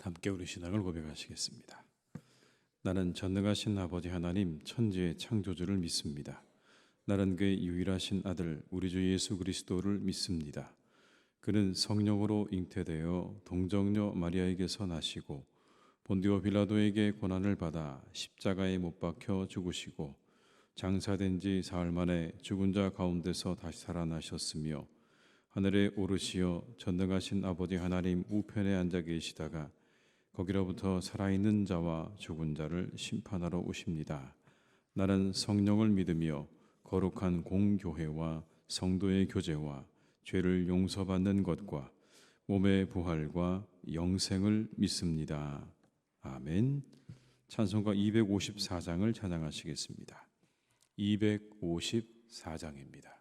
함께 우리 신앙을 고백하시겠습니다. 나는 전능하신 아버지 하나님 천지의 창조주를 믿습니다. 나는 그의 유일하신 아들 우리 주 예수 그리스도를 믿습니다. 그는 성령으로 잉태되어 동정녀 마리아에게서 나시고 본디오 빌라도에게 고난을 받아 십자가에 못 박혀 죽으시고 장사된 지 사흘 만에 죽은 자 가운데서 다시 살아나셨으며 하늘에 오르시어 전능하신 아버지 하나님 우편에 앉아 계시다가 거기로부터 살아있는 자와 죽은 자를 심판하러 오십니다. 나는 성령을 믿으며 거룩한 공교회와 성도의 교제와 죄를 용서받는 것과 몸의 부활과 영생을 믿습니다. 아멘. 찬송가 254장을 찬양하시겠습니다. 254장입니다.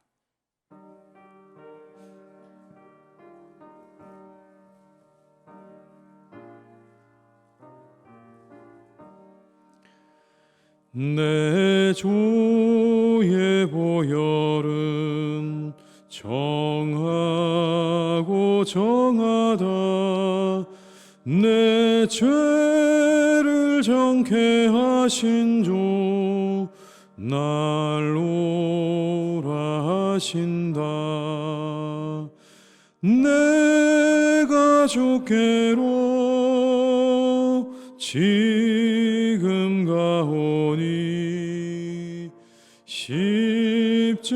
내 주의 보혈은 정하고 정하다. 내 죄를 정케 하신 주 날 오라 하신다. 내가 주께로 지금 가오니 십자가의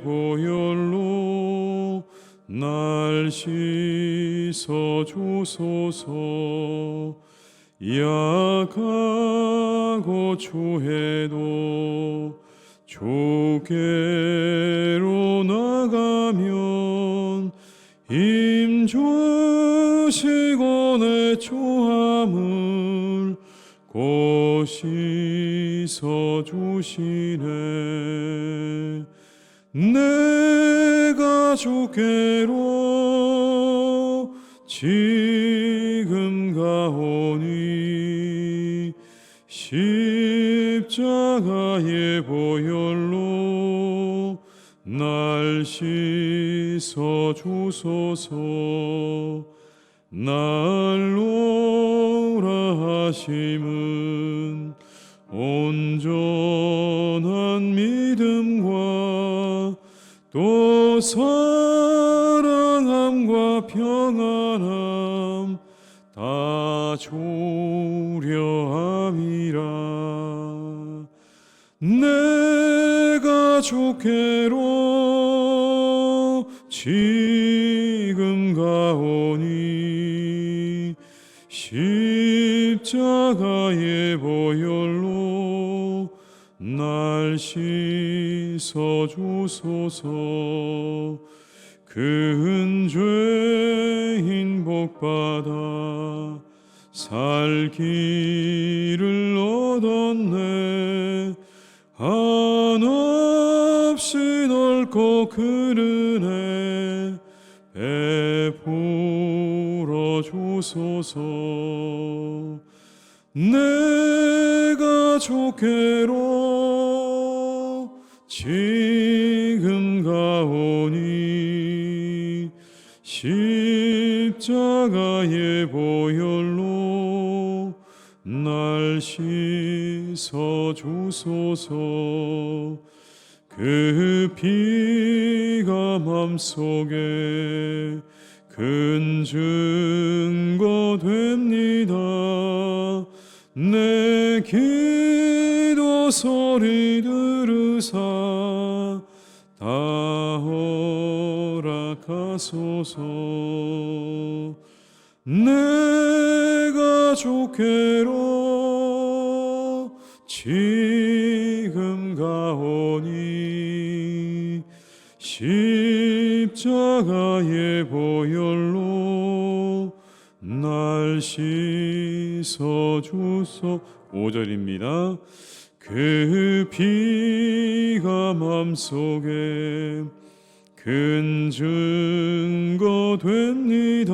보혈로 날 씻어 주소서. 약하고 추해도 주께로 나가면 힘 주시고 내 초함을 곧 씻어 주시네. 내가 주께로 지금 가오니 십자가의 보혈로 날 씻어 주소서. 날 오라 하심은 온전한 믿음과 또 사랑함과 평안함 다 주려함이라. 내가 주께로 지금 가오니 십자가의 보혈로 날 씻어 주소서. 큰 죄인 복받아 살 길을 얻었네. 한없이 넓고 큰 은혜 베풀어 주소서. 내가 주께로 지금 가오니 십자가의 보혈로 날 씻어 주소서. 그 피가 맘속에 큰 증거 됩니다. 내 기도 소리 들으사 다 허락하소서. 내가 주께로 지금 가오니 십자가의 보혈로 날 씻어 주소. 5절입니다. 그 피가 맘속에 큰 증거 됩니다.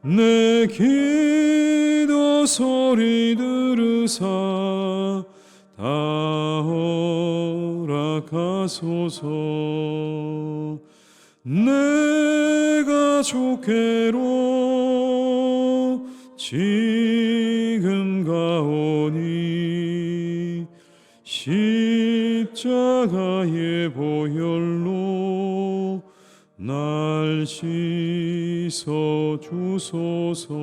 내 기도 소리 들으사 다 허락하소서. 내가 족계로 지금 가오니 십자가의 보혈로 날 씻어 주소서.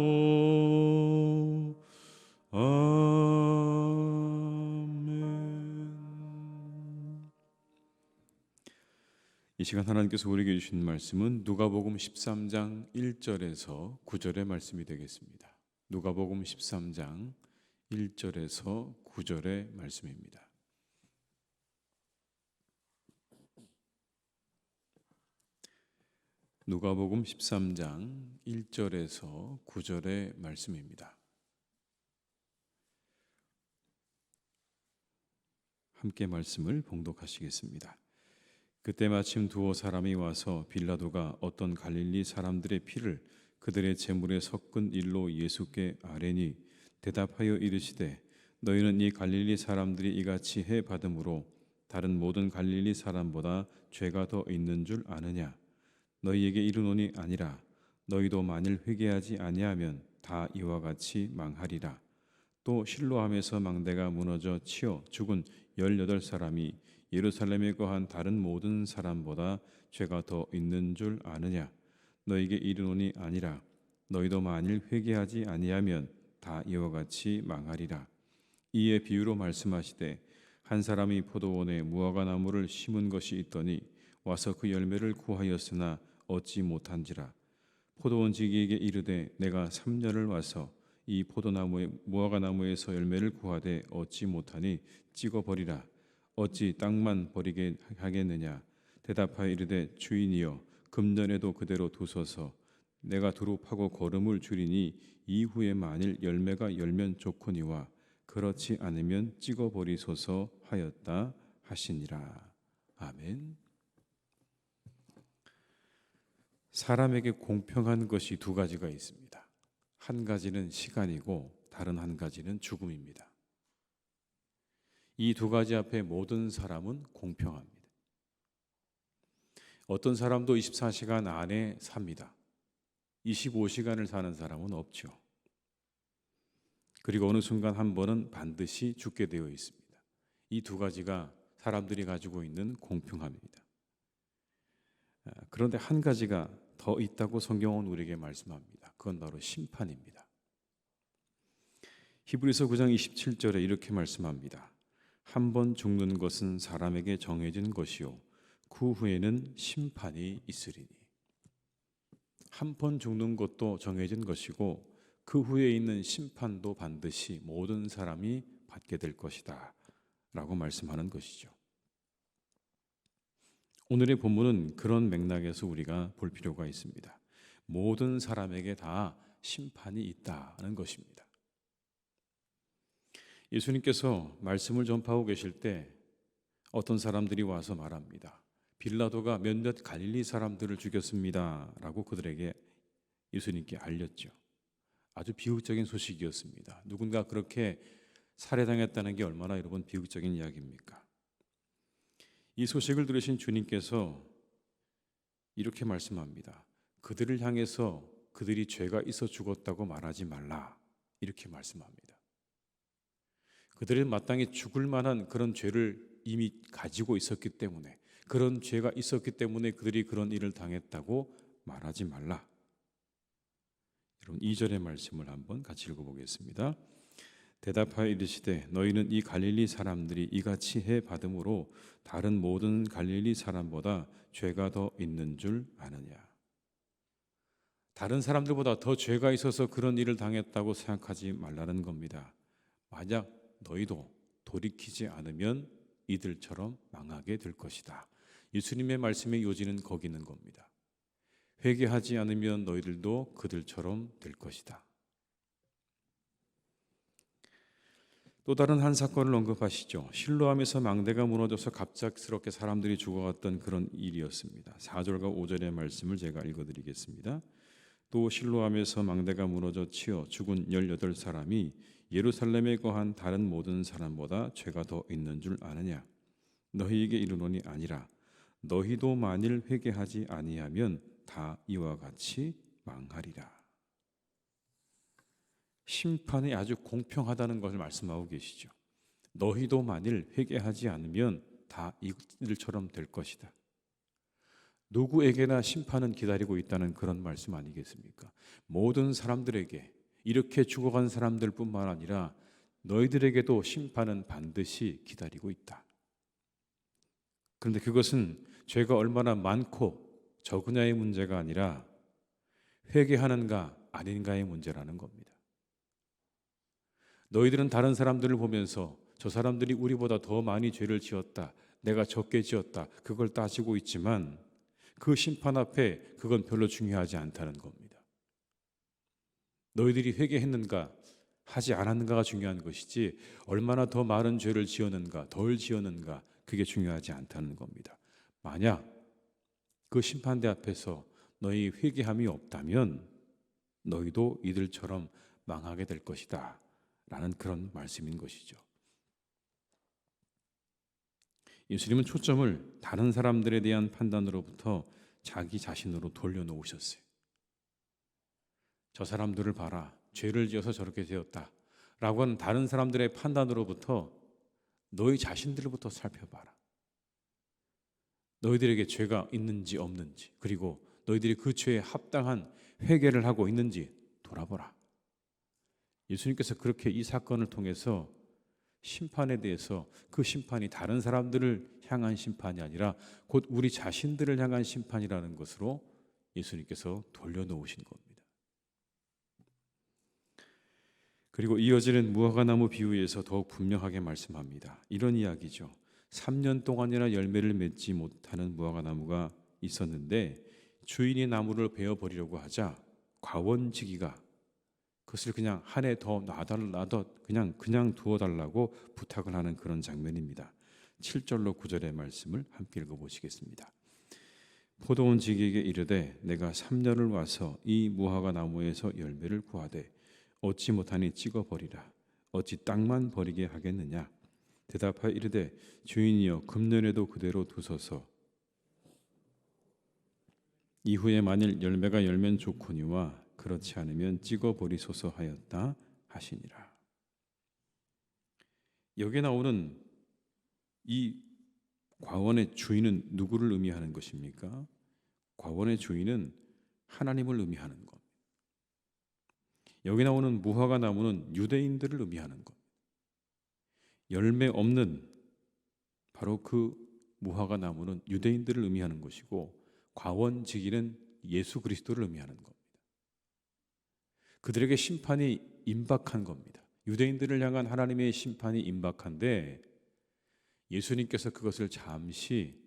아멘. 이 시간 하나님께서 우리에게 주신 말씀은 누가복음 13장 1절에서 9절의 말씀이 되겠습니다. 누가복음 13장 1절에서 9절의 말씀입니다. 누가복음 13장 1절에서 9절의 말씀입니다. 함께 말씀을 봉독하시겠습니다. 그때 마침 두어 사람이 와서 빌라도가 어떤 갈릴리 사람들의 피를 그들의 제물에 섞은 일로 예수께 아뢰니 대답하여 이르시되 너희는 이 갈릴리 사람들이 이같이 해 받음으로 다른 모든 갈릴리 사람보다 죄가 더 있는 줄 아느냐? 너희에게 이르노니 아니라. 너희도 만일 회개하지 아니하면 다 이와 같이 망하리라. 또 실로암에서 망대가 무너져 치어 죽은 18사람이 예루살렘에 거한 다른 모든 사람보다 죄가 더 있는 줄 아느냐? 너희에게 이르노니 아니라. 너희도 만일 회개하지 아니하면 다 이와 같이 망하리라. 이에 비유로 말씀하시되 한 사람이 포도원에 무화과 나무를 심은 것이 있더니 와서 그 열매를 구하였으나 얻지 못한지라. 포도원지기에게 이르되 내가 3년을 와서 이 포도나무의 무화과 나무에서 열매를 구하되 얻지 못하니 찍어버리라. 어찌 땅만 버리게 하겠느냐? 대답하여 이르되 주인이여 금년에도 그대로 두소서. 내가 두루 파고 거름을 줄이니 이후에 만일 열매가 열면 좋거니와 그렇지 않으면 찍어버리소서 하였다 하시니라. 아멘. 사람에게 공평한 것이 두 가지가 있습니다. 한 가지는 시간이고 다른 한 가지는 죽음입니다. 이 두 가지 앞에 모든 사람은 공평합니다. 어떤 사람도 24시간 안에 삽니다. 25시간을 사는 사람은 없죠. 그리고 어느 순간 한 번은 반드시 죽게 되어 있습니다. 이 두 가지가 사람들이 가지고 있는 공평함입니다. 그런데 한 가지가 더 있다고 성경은 우리에게 말씀합니다. 그건 바로 심판입니다. 히브리서 9장 27절에 이렇게 말씀합니다. 한 번 죽는 것은 사람에게 정해진 것이요 그 후에는 심판이 있으리니. 한 번 죽는 것도 정해진 것이고 그 후에 있는 심판도 반드시 모든 사람이 받게 될 것이다 라고 말씀하는 것이죠. 오늘의 본문은 그런 맥락에서 우리가 볼 필요가 있습니다. 모든 사람에게 다 심판이 있다는 것입니다. 예수님께서 말씀을 전파하고 계실 때 어떤 사람들이 와서 말합니다. 빌라도가 몇몇 갈릴리 사람들을 죽였습니다 라고 그들에게 예수님께 알렸죠. 아주 비극적인 소식이었습니다. 누군가 그렇게 살해당했다는 게 얼마나 여러분 비극적인 이야기입니까? 이 소식을 들으신 주님께서 이렇게 말씀합니다. 그들을 향해서 그들이 죄가 있어 죽었다고 말하지 말라 이렇게 말씀합니다. 그들은 마땅히 죽을 만한 그런 죄를 이미 가지고 있었기 때문에 그런 죄가 있었기 때문에 그들이 그런 일을 당했다고 말하지 말라. 여러분 2절의 말씀을 한번 같이 읽어보겠습니다. 대답하여 이르시되 너희는 이 갈릴리 사람들이 이같이 해 받음으로 다른 모든 갈릴리 사람보다 죄가 더 있는 줄 아느냐? 다른 사람들보다 더 죄가 있어서 그런 일을 당했다고 생각하지 말라는 겁니다. 만약 너희도 돌이키지 않으면 이들처럼 망하게 될 것이다. 예수님의 말씀의 요지는 거기 있는 겁니다. 회개하지 않으면 너희들도 그들처럼 될 것이다. 또 다른 한 사건을 언급하시죠. 실로암에서 망대가 무너져서 갑작스럽게 사람들이 죽어갔던 그런 일이었습니다. 4절과 5절의 말씀을 제가 읽어드리겠습니다. 또 실로암에서 망대가 무너져 치어 죽은 18사람이 예루살렘에 거한 다른 모든 사람보다 죄가 더 있는 줄 아느냐? 너희에게 이르노니 아니라. 너희도 만일 회개하지 아니하면 다 이와 같이 망하리라. 심판이 아주 공평하다는 것을 말씀하고 계시죠. 너희도 만일 회개하지 않으면 다 이들처럼 될 것이다. 누구에게나 심판은 기다리고 있다는 그런 말씀 아니겠습니까? 모든 사람들에게, 이렇게 죽어간 사람들뿐만 아니라 너희들에게도 심판은 반드시 기다리고 있다. 그런데 그것은 죄가 얼마나 많고 적으냐의 문제가 아니라 회개하는가 아닌가의 문제라는 겁니다. 너희들은 다른 사람들을 보면서 저 사람들이 우리보다 더 많이 죄를 지었다, 내가 적게 지었다, 그걸 따지고 있지만 그 심판 앞에 그건 별로 중요하지 않다는 겁니다. 너희들이 회개했는가 하지 않았는가가 중요한 것이지 얼마나 더 많은 죄를 지었는가 덜 지었는가 그게 중요하지 않다는 겁니다. 만약 그 심판대 앞에서 너희 회개함이 없다면 너희도 이들처럼 망하게 될 것이다 라는 그런 말씀인 것이죠. 예수님은 초점을 다른 사람들에 대한 판단으로부터 자기 자신으로 돌려놓으셨어요. 저 사람들을 봐라, 죄를 지어서 저렇게 되었다 라고 하는 다른 사람들의 판단으로부터 너희 자신들부터 살펴봐라. 너희들에게 죄가 있는지 없는지, 그리고 너희들이 그 죄에 합당한 회개를 하고 있는지 돌아보라. 예수님께서 그렇게 이 사건을 통해서 심판에 대해서 그 심판이 다른 사람들을 향한 심판이 아니라 곧 우리 자신들을 향한 심판이라는 것으로 예수님께서 돌려놓으신 겁니다. 그리고 이어지는 무화과나무 비유에서 더욱 분명하게 말씀합니다. 이런 이야기죠. 3년 동안이나 열매를 맺지 못하는 무화과나무가 있었는데 주인이 나무를 베어버리려고 하자 과원지기가 그것을 그냥 한 해 더 놔둬 그냥 두어달라고 부탁을 하는 그런 장면입니다. 7절로 9절의 말씀을 함께 읽어보시겠습니다. 포도원 지기에게 이르되 내가 3년을 와서 이 무화과 나무에서 열매를 구하되 얻지 못하니 찍어버리라. 어찌 땅만 버리게 하겠느냐. 대답하여 이르되 주인이여 금년에도 그대로 두소서. 이후에 만일 열매가 열면 좋거니와 그렇지 않으면 찍어버리소서 하였다 하시니라. 여기에 나오는 이 과원의 주인은 누구를 의미하는 것입니까? 과원의 주인은 하나님을 의미하는 것. 여기 나오는 무화과 나무는 유대인들을 의미하는 것. 열매 없는 바로 그 무화과 나무는 유대인들을 의미하는 것이고 과원지기는 예수 그리스도를 의미하는 겁니다. 그들에게 심판이 임박한 겁니다. 유대인들을 향한 하나님의 심판이 임박한데 예수님께서 그것을 잠시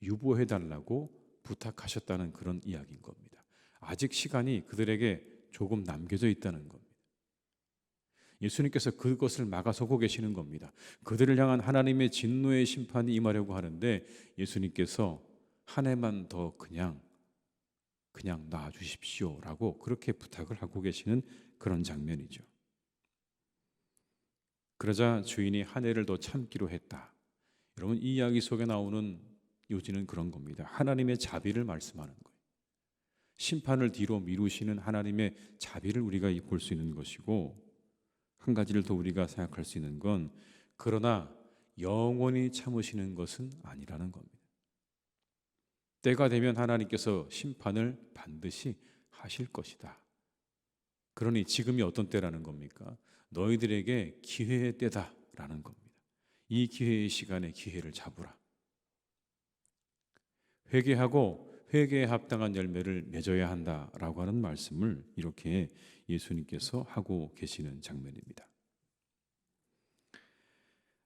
유보해달라고 부탁하셨다는 그런 이야기인 겁니다. 아직 시간이 그들에게 조금 남겨져 있다는 겁니다. 예수님께서 그것을 막아서고 계시는 겁니다. 그들을 향한 하나님의 진노의 심판이 임하려고 하는데 예수님께서 한 해만 더 그냥 놔주십시오라고 그렇게 부탁을 하고 계시는 그런 장면이죠. 그러자 주인이 한 해를 더 참기로 했다. 여러분, 이 이야기 속에 나오는 요지는 그런 겁니다. 하나님의 자비를 말씀하는 거예요. 심판을 뒤로 미루시는 하나님의 자비를 우리가 볼 수 있는 것이고, 한 가지를 더 우리가 생각할 수 있는 건 그러나 영원히 참으시는 것은 아니라는 겁니다. 때가 되면 하나님께서 심판을 반드시 하실 것이다. 그러니 지금이 어떤 때라는 겁니까? 너희들에게 기회의 때다라는 겁니다. 이 기회의 시간에 기회를 잡으라. 회개하고 회개에 합당한 열매를 맺어야 한다라고 하는 말씀을 이렇게 예수님께서 하고 계시는 장면입니다.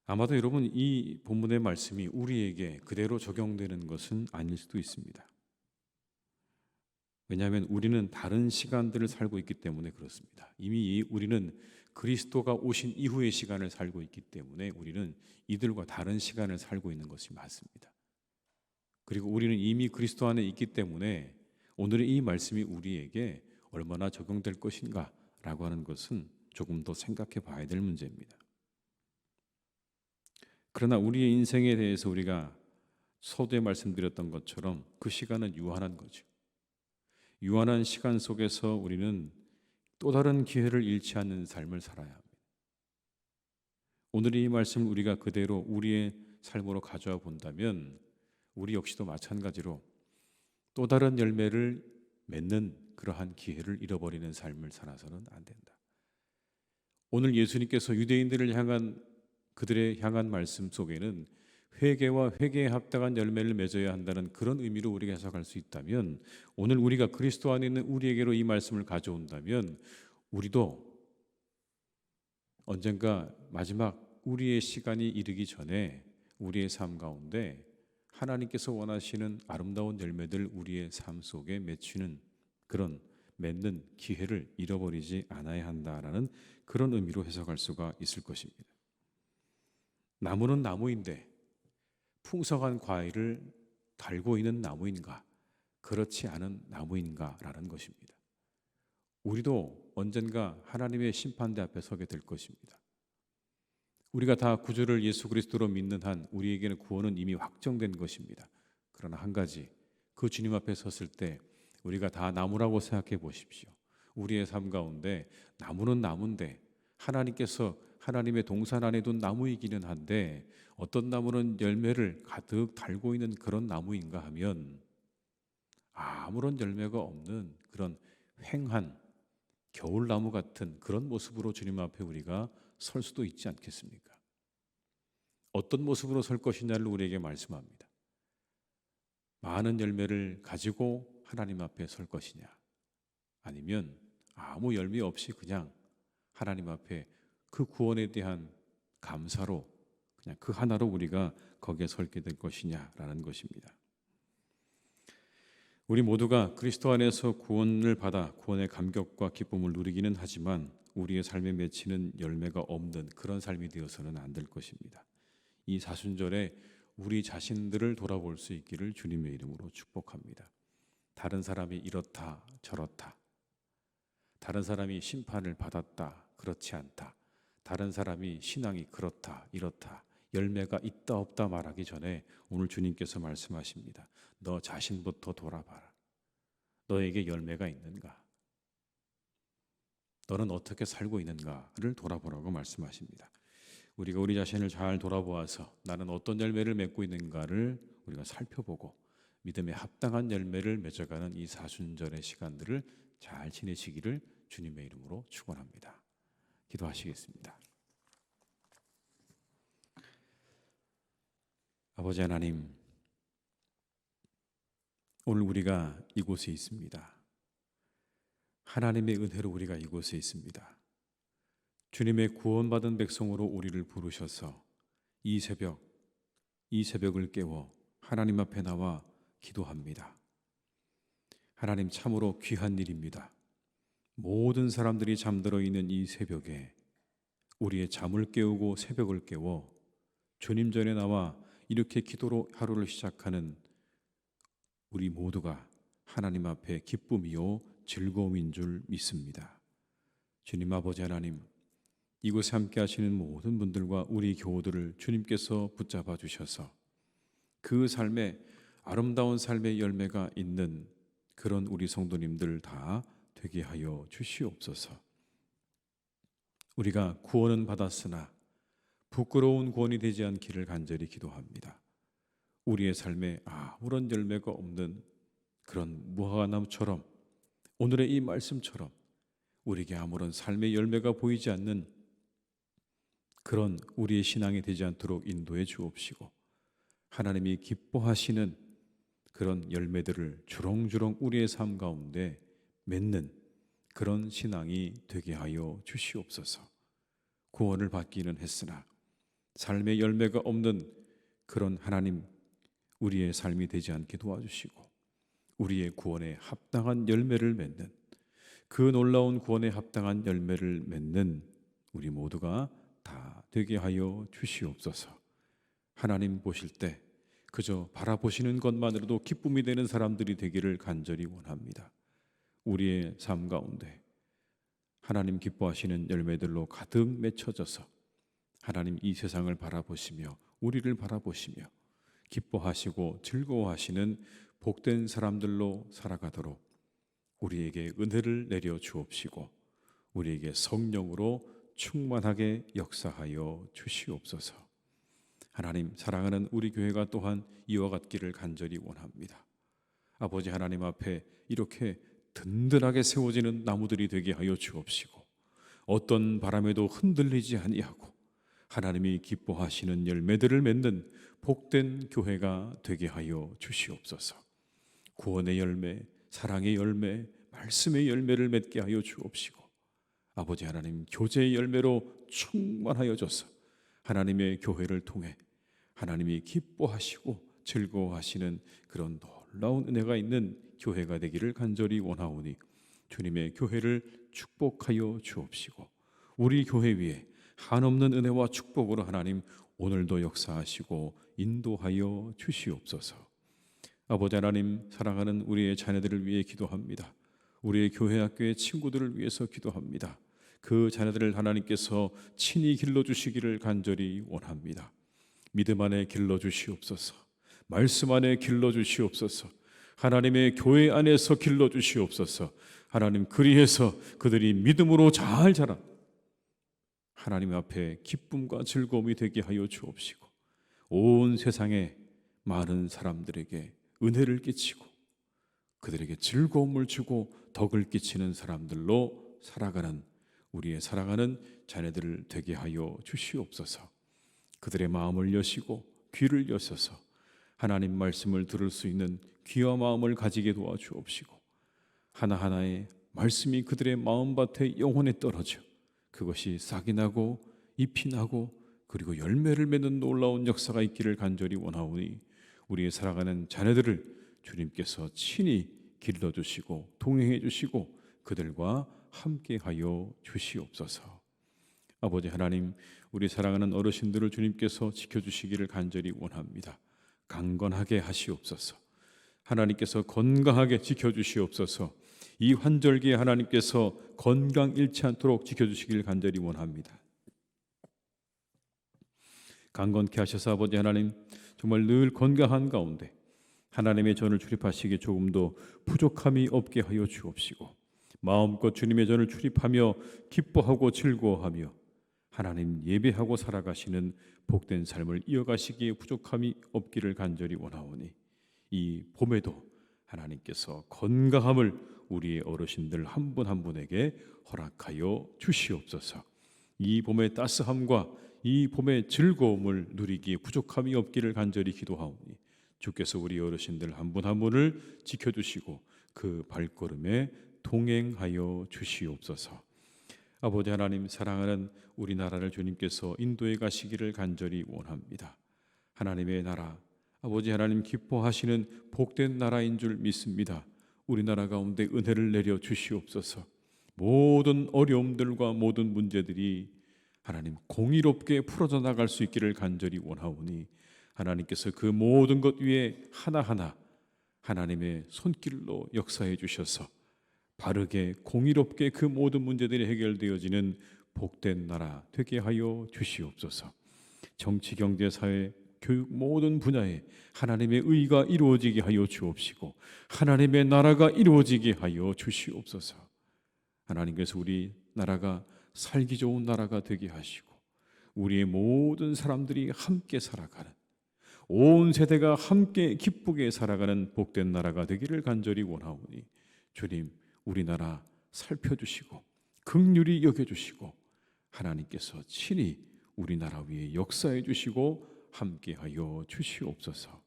아마도 여러분 이 본문의 말씀이 우리에게 그대로 적용되는 것은 아닐 수도 있습니다. 왜냐하면 우리는 다른 시간들을 살고 있기 때문에 그렇습니다. 이미 우리는 그리스도가 오신 이후의 시간을 살고 있기 때문에 우리는 이들과 다른 시간을 살고 있는 것이 맞습니다. 그리고 우리는 이미 그리스도 안에 있기 때문에 오늘의 이 말씀이 우리에게 얼마나 적용될 것인가 라고 하는 것은 조금 더 생각해 봐야 될 문제입니다. 그러나 우리의 인생에 대해서 우리가 서두에 말씀드렸던 것처럼 그 시간은 유한한 거죠. 유한한 시간 속에서 우리는 또 다른 기회를 잃지 않는 삶을 살아야 합니다. 오늘 이 말씀을 우리가 그대로 우리의 삶으로 가져와 본다면 우리 역시도 마찬가지로 또 다른 열매를 맺는 그러한 기회를 잃어버리는 삶을 살아서는 안 된다. 오늘 예수님께서 유대인들을 향한 그들의 향한 말씀 속에는 회개와 회개에 합당한 열매를 맺어야 한다는 그런 의미로 우리가 해석할 수 있다면, 오늘 우리가 그리스도 안에 있는 우리에게로 이 말씀을 가져온다면 우리도 언젠가 마지막 우리의 시간이 이르기 전에 우리의 삶 가운데 하나님께서 원하시는 아름다운 열매들 우리의 삶 속에 맺히는 그런 맺는 기회를 잃어버리지 않아야 한다라는 그런 의미로 해석할 수가 있을 것입니다. 나무는 나무인데 풍성한 과일을 달고 있는 나무인가, 그렇지 않은 나무인가라는 것입니다. 우리도 언젠가 하나님의 심판대 앞에 서게 될 것입니다. 우리가 다 구주를 예수 그리스도로 믿는 한 우리에게는 구원은 이미 확정된 것입니다. 그러나 한 가지, 그 주님 앞에 섰을 때 우리가 다 나무라고 생각해 보십시오. 우리의 삶 가운데 나무는 나무인데 하나님께서 하나님의 동산 안에 둔 나무이기는 한데 어떤 나무는 열매를 가득 달고 있는 그런 나무인가 하면 아무런 열매가 없는 그런 휑한 겨울나무 같은 그런 모습으로 주님 앞에 우리가 설 수도 있지 않겠습니까? 어떤 모습으로 설 것이냐를 우리에게 말씀합니다. 많은 열매를 가지고 하나님 앞에 설 것이냐, 아니면 아무 열매 없이 그냥 하나님 앞에 그 구원에 대한 감사로 그냥 그 하나로 우리가 거기에 설게 될 것이냐라는 것입니다. 우리 모두가 그리스도 안에서 구원을 받아 구원의 감격과 기쁨을 누리기는 하지만 우리의 삶에 맺히는 열매가 없는 그런 삶이 되어서는 안 될 것입니다. 이 사순절에 우리 자신들을 돌아볼 수 있기를 주님의 이름으로 축복합니다. 다른 사람이 이렇다 저렇다, 다른 사람이 심판을 받았다 그렇지 않다, 다른 사람이 신앙이 그렇다 이렇다, 열매가 있다 없다 말하기 전에 오늘 주님께서 말씀하십니다. 너 자신부터 돌아봐라. 너에게 열매가 있는가? 너는 어떻게 살고 있는가를 돌아보라고 말씀하십니다. 우리가 우리 자신을 잘 돌아보아서 나는 어떤 열매를 맺고 있는가를 우리가 살펴보고 믿음에 합당한 열매를 맺어가는 이 사순절의 시간들을 잘 지내시기를 주님의 이름으로 축원합니다. 기도하시겠습니다. 아버지 하나님, 오늘 우리가 이곳에 있습니다. 하나님의 은혜로 우리가 이곳에 있습니다. 주님의 구원받은 백성으로 우리를 부르셔서 이 새벽을 깨워 하나님 앞에 나와 기도합니다. 하나님, 참으로 귀한 일입니다. 모든 사람들이 잠들어 있는 이 새벽에 우리의 잠을 깨우고 새벽을 깨워 주님 전에 나와 이렇게 기도로 하루를 시작하는 우리 모두가 하나님 앞에 기쁨이요 즐거움인 줄 믿습니다. 주님 아버지 하나님, 이곳에 함께 하시는 모든 분들과 우리 교우들을 주님께서 붙잡아 주셔서 그 삶에 아름다운 삶의 열매가 있는 그런 우리 성도님들 다 되게 하여 주시옵소서. 우리가 구원은 받았으나 부끄러운 구원이 되지 않기를 간절히 기도합니다. 우리의 삶에 아무런 열매가 없는 그런 무화과나무처럼 오늘의 이 말씀처럼 우리에게 아무런 삶의 열매가 보이지 않는 그런 우리의 신앙이 되지 않도록 인도해 주옵시고, 하나님이 기뻐하시는 그런 열매들을 주렁주렁 우리의 삶 가운데 맺는 그런 신앙이 되게 하여 주시옵소서. 구원을 받기는 했으나 삶의 열매가 없는 그런 하나님, 우리의 삶이 되지 않게 도와주시고 우리의 구원에 합당한 열매를 맺는, 그 놀라운 구원에 합당한 열매를 맺는 우리 모두가 다 되게 하여 주시옵소서. 하나님 보실 때 그저 바라보시는 것만으로도 기쁨이 되는 사람들이 되기를 간절히 원합니다. 우리의 삶 가운데 하나님 기뻐하시는 열매들로 가득 맺혀져서 하나님 이 세상을 바라보시며 우리를 바라보시며 기뻐하시고 즐거워하시는 복된 사람들로 살아가도록 우리에게 은혜를 내려 주옵시고 우리에게 성령으로 충만하게 역사하여 주시옵소서. 하나님, 사랑하는 우리 교회가 또한 이와 같기를 간절히 원합니다. 아버지 하나님 앞에 이렇게 든든하게 세워지는 나무들이 되게 하여 주옵시고 어떤 바람에도 흔들리지 아니하고 하나님이 기뻐하시는 열매들을 맺는 복된 교회가 되게 하여 주시옵소서. 구원의 열매, 사랑의 열매, 말씀의 열매를 맺게 하여 주옵시고 아버지 하나님, 교제의 열매로 충만하여 져서 하나님의 교회를 통해 하나님이 기뻐하시고 즐거워하시는 그런 놀라운 은혜가 있는 교회가 되기를 간절히 원하오니 주님의 교회를 축복하여 주옵시고 우리 교회 위에 한없는 은혜와 축복으로 하나님 오늘도 역사하시고 인도하여 주시옵소서. 아버지 하나님, 사랑하는 우리의 자녀들을 위해 기도합니다. 우리의 교회 학교의 친구들을 위해서 기도합니다. 그 자녀들을 하나님께서 친히 길러주시기를 간절히 원합니다. 믿음 안에 길러주시옵소서. 말씀 안에 길러주시옵소서. 하나님의 교회 안에서 길러주시옵소서. 하나님, 그리해서 그들이 믿음으로 잘 자라 하나님 앞에 기쁨과 즐거움이 되게 하여 주옵시고 온 세상에 많은 사람들에게 은혜를 끼치고 그들에게 즐거움을 주고 덕을 끼치는 사람들로 살아가는 우리의 살아가는 자녀들을 되게 하여 주시옵소서. 그들의 마음을 여시고 귀를 여셔서 하나님 말씀을 들을 수 있는 귀와 마음을 가지게 도와주옵시고 하나하나의 말씀이 그들의 마음밭에 영혼에 떨어져 그것이 싹이 나고 잎이 나고 그리고 열매를 맺는 놀라운 역사가 있기를 간절히 원하오니 우리의 살아가는 자녀들을 주님께서 친히 길러주시고 동행해 주시고 그들과 함께하여 주시옵소서. 아버지 하나님, 우리 사랑하는 어르신들을 주님께서 지켜주시기를 간절히 원합니다. 강건하게 하시옵소서. 하나님께서 건강하게 지켜주시옵소서. 이 환절기에 하나님께서 건강 잃지 않도록 지켜주시기를 간절히 원합니다. 강건케 하셔서 아버지 하나님 정말 늘 건강한 가운데 하나님의 전을 출입하시기에 조금도 부족함이 없게 하여 주옵시고 마음껏 주님의 전을 출입하며 기뻐하고 즐거워하며 하나님 예배하고 살아가시는 복된 삶을 이어가시기에 부족함이 없기를 간절히 원하오니 이 봄에도 하나님께서 건강함을 우리의 어르신들 한 분 한 분에게 허락하여 주시옵소서. 이 봄의 따스함과 이 봄의 즐거움을 누리기에 부족함이 없기를 간절히 기도하오니 주께서 우리 어르신들 한 분 한 분을 지켜주시고 그 발걸음에 동행하여 주시옵소서. 아버지 하나님, 사랑하는 우리나라를 주님께서 인도해 가시기를 간절히 원합니다. 하나님의 나라, 아버지 하나님 기뻐하시는 복된 나라인 줄 믿습니다. 우리나라 가운데 은혜를 내려 주시옵소서. 모든 어려움들과 모든 문제들이 하나님 공의롭게 풀어져 나갈 수 있기를 간절히 원하오니 하나님께서 그 모든 것 위에 하나하나 하나님의 손길로 역사해 주셔서 바르게 공의롭게 그 모든 문제들이 해결되어지는 복된 나라 되게 하여 주시옵소서. 정치, 경제, 사회, 교육 모든 분야에 하나님의 의가 이루어지게 하여 주옵시고 하나님의 나라가 이루어지게 하여 주시옵소서. 하나님께서 우리 나라가 살기 좋은 나라가 되게 하시고 우리의 모든 사람들이 함께 살아가는 온 세대가 함께 기쁘게 살아가는 복된 나라가 되기를 간절히 원하오니 주님, 우리나라 살펴주시고 긍휼히 여겨주시고 하나님께서 친히 우리나라 위에 역사해 주시고 함께하여 주시옵소서.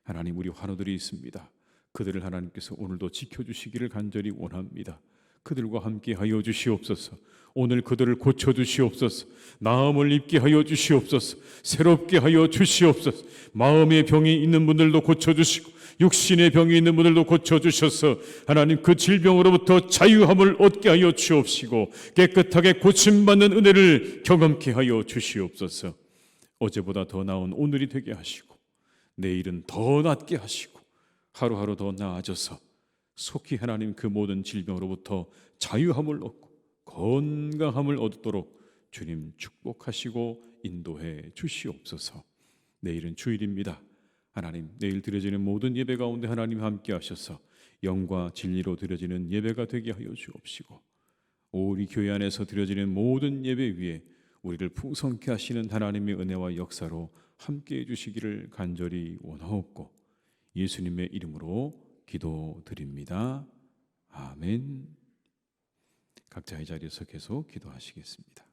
하나님, 우리 환우들이 있습니다. 그들을 하나님께서 오늘도 지켜주시기를 간절히 원합니다. 그들과 함께하여 주시옵소서. 오늘 그들을 고쳐주시옵소서. 나음을 입게 하여 주시옵소서. 새롭게 하여 주시옵소서. 마음의 병이 있는 분들도 고쳐주시고 육신의 병이 있는 분들도 고쳐주셔서 하나님 그 질병으로부터 자유함을 얻게 하여 주옵시고 깨끗하게 고침받는 은혜를 경험케 하여 주시옵소서. 어제보다 더 나은 오늘이 되게 하시고 내일은 더 낫게 하시고 하루하루 더 나아져서 속히 하나님 그 모든 질병으로부터 자유함을 얻고 건강함을 얻도록 주님 축복하시고 인도해 주시옵소서. 내일은 주일입니다. 하나님, 내일 드려지는 모든 예배 가운데 하나님 함께 하셔서 영과 진리로 드려지는 예배가 되게 하여 주옵시고, 우리 교회 안에서 드려지는 모든 예배 위에 우리를 풍성케 하시는 하나님의 은혜와 역사로 함께 해주시기를 간절히 원하옵고 예수님의 이름으로 기도드립니다. 아멘. 각자의 자리에서 계속 기도하시겠습니다.